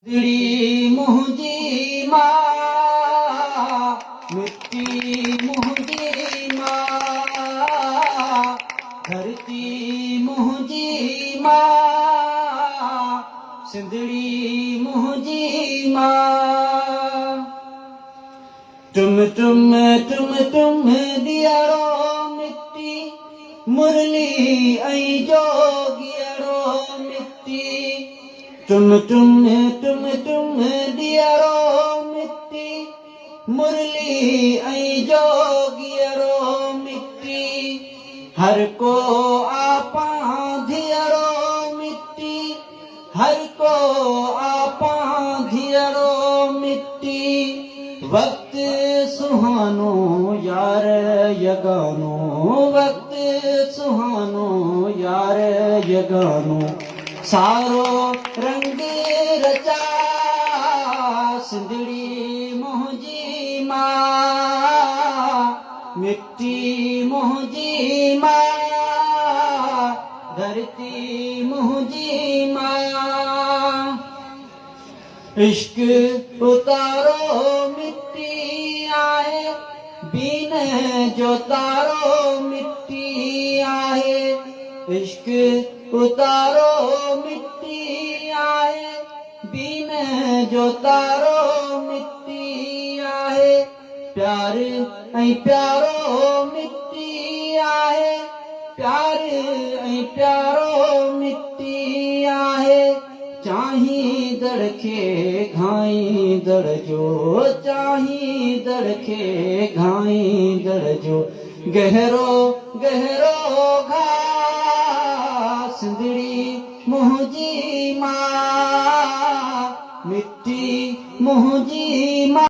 दिड़ी मुंहिंजी मां मिट्टी मुंहिंजी मां धरती मुंहिंजी मां सिंधड़ी मुंहिंजी मां तुम दियारो मिट्टी मुरली ऐं जोगियारो मिट्टी तुम दियारो मिट्टी मुरली ऐं जोगियारो मिट्टी हर को आपा धियारो मिट्टी हर को आपा धियारो मिट्टी वक्त सुहानो यार यगानो वक्त सुहानो यार यगानो सारो रंग रचा सिंधड़ी मुंहिंजी मां मिट्टी मुंहिंजी मां धरती मुंहिंजी मां इश्क उतारो मिट्टी आहे बीन जो तारो मिट्टी आहे इश्क उतारो मिट्टी आहे बीन जो तारो मिट्टी आहे प्यार ऐं प्यारो मिट्टी आहे प्यार ऐं प्यारो मिट्टी आहे चाहींदड़ खे घाईंदड़ जो चाहींदड़ खे घाईंदड़ जो गहरो गहरो घाह सिंधड़ी मुंहिंजी मां मिट्टी मुंहिंजी मां